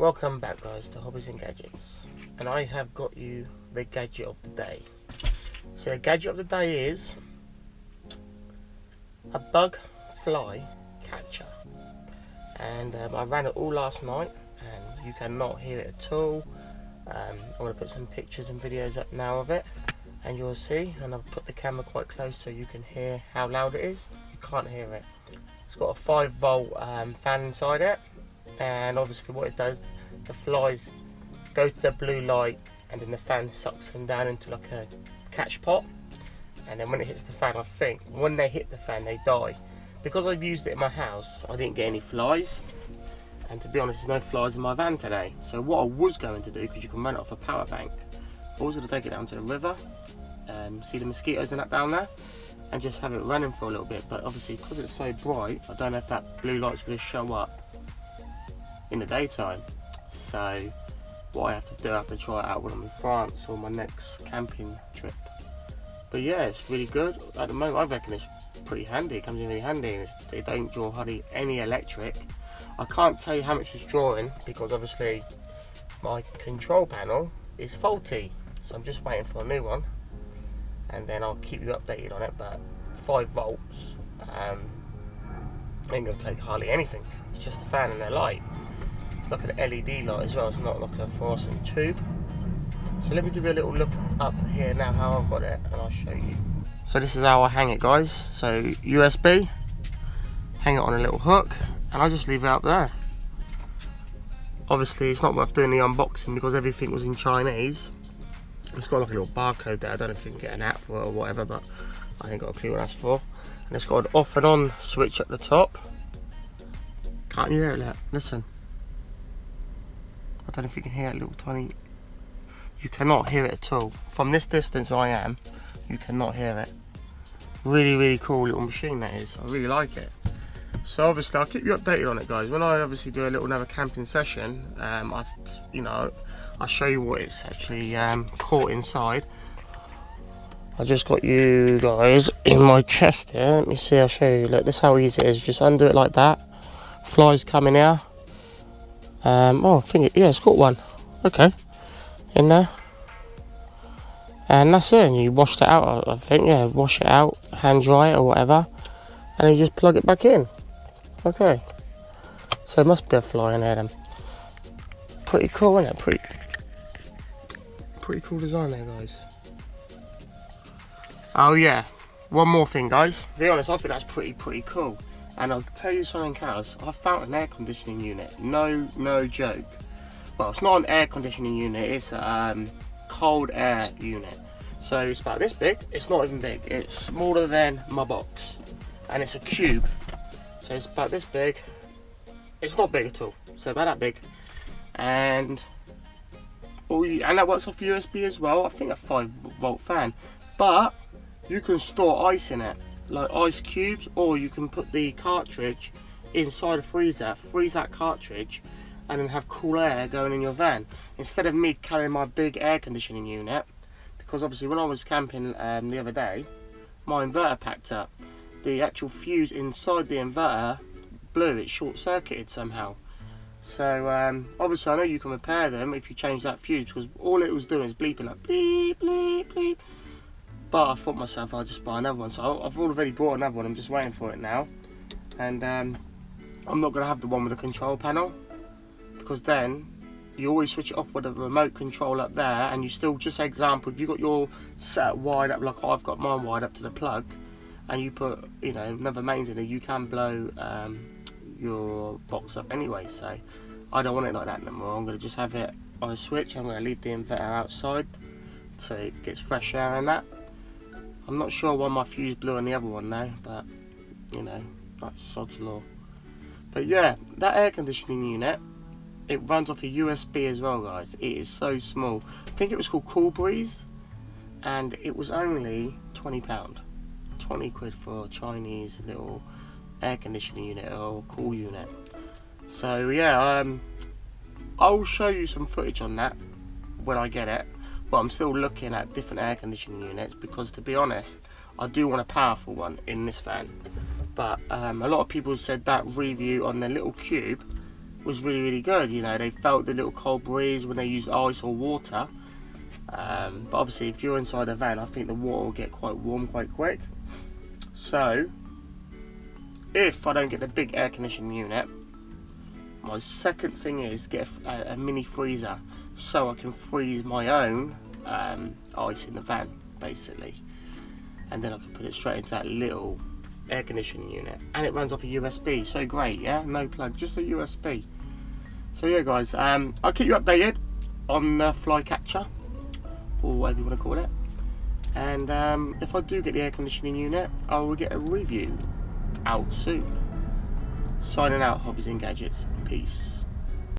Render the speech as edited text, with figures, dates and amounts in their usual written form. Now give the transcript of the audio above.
Welcome back guys to Hobbies and Gadgets, and I have got you the gadget of the day. So the gadget of the day is a bug fly catcher, and I ran it all last night and you cannot hear it at all. I'm going to put some pictures and videos up now of it and you'll see, and I've put the camera quite close so you can hear how loud it is. You can't hear it. It's got a 5-volt fan inside it, and obviously what it does, the flies go to the blue light and then the fan sucks them down into like a catch pot, and then when it hits the fan, I think when they hit the fan they die. Because I've used it in my house, I didn't get any flies, and to be honest there's no flies in my van today. So what I was going to do, because you can run it off a power bank, I was going to take it down to the river, see the mosquitoes and that down there, and just have it running for a little bit. But obviously because it's so bright, I don't know if that blue light's going to show up in the daytime. So what I have to do, I have to try it out when I'm in France or my next camping trip. But yeah, it's really good at the moment. I reckon it's pretty handy. It comes in really handy, and it don't draw hardly any electric. I can't tell you how much it's drawing because obviously my control panel is faulty, so I'm just waiting for a new one, and then I'll keep you updated on it. But 5 volts ain't gonna take hardly anything. It's just a fan and a light. It's like an LED light as well, it's not like a fluorescent tube. So let me give you a little look up here now how I've got it, and I'll show you. So this is how I hang it guys. So USB, hang it on a little hook, and I just leave it up there. Obviously it's not worth doing the unboxing because everything was in Chinese. It's got like a little barcode there. I don't know if you can get an app for it or whatever, but I ain't got a clue what that's for. And it's got an off and on switch at the top. Can't you hear it? Listen. I don't know if you can hear that little tiny... You cannot hear it at all. From this distance I am, you cannot hear it. Really, really cool little machine that is. I really like it. So obviously I'll keep you updated on it guys. When I obviously do a little another camping session, I'll show you what it's actually caught inside. I just got you guys in my chest here. Let me see, I'll show you. Look, this is how easy it is. Just undo it like that. Flies come in here. Oh, I think it's caught one. Okay, in there. And that's it. And you washed it out, I think. Yeah, wash it out, hand dry it or whatever, and then you just plug it back in. Okay. So it must be a fly in there then. Pretty cool, isn't it? Pretty cool design there, guys. Oh yeah, one more thing, guys. To be honest, I think that's pretty cool. And I'll tell you something else. I found an air conditioning unit. No joke. Well, it's not an air conditioning unit. It's a cold air unit. So it's about this big. It's not even big. It's smaller than my box, and it's a cube. So it's about this big. It's not big at all. So about that big, and that works off USB as well. I think a 5-volt fan, but you can store ice in it, like ice cubes, or you can put the cartridge inside a freezer, freeze that cartridge, and then have cool air going in your van, instead of me carrying my big air conditioning unit. Because obviously when I was camping the other day, my inverter packed up. The actual fuse inside the inverter blew, it short-circuited somehow. So obviously I know you can repair them if you change that fuse, because all it was doing is bleeping like bleep bleep bleep. But I thought myself I'll just buy another one, so I've already bought another one. I'm just waiting for it now, and I'm not going to have the one with the control panel, because then you always switch it off with a remote control up there, and you still, just example, if you got your set wired up like I've got mine wired up to the plug, and you put another mains in there, you can blow your box up anyway. So I don't want it like that no more. I'm going to just have it on a switch. I'm going to leave the inverter outside so it gets fresh air and that. I'm not sure why my fuse blew on the other one now, but that's sod's law. But yeah, that air conditioning unit, it runs off a USB as well, guys. It is so small. I think it was called Cool Breeze, and it was only £20. 20 quid for a Chinese little air conditioning unit or cool unit. So yeah, I'll show you some footage on that when I get it. But I'm still looking at different air conditioning units, because to be honest, I do want a powerful one in this van. But a lot of people said that review on the little cube was really, really good. You know, they felt the little cold breeze when they used ice or water. But obviously if you're inside a van, I think the water will get quite warm quite quick. So if I don't get the big air conditioning unit, my second thing is get a mini freezer, so I can freeze my own ice in the van basically, and then I can put it straight into that little air conditioning unit, and it runs off a USB. So great, yeah, no plug, just a USB. So yeah guys, I'll keep you updated on the fly catcher, or whatever you want to call it, and if I do get the air conditioning unit, I will get a review out soon. Signing out, Hobbies and Gadgets. Peace.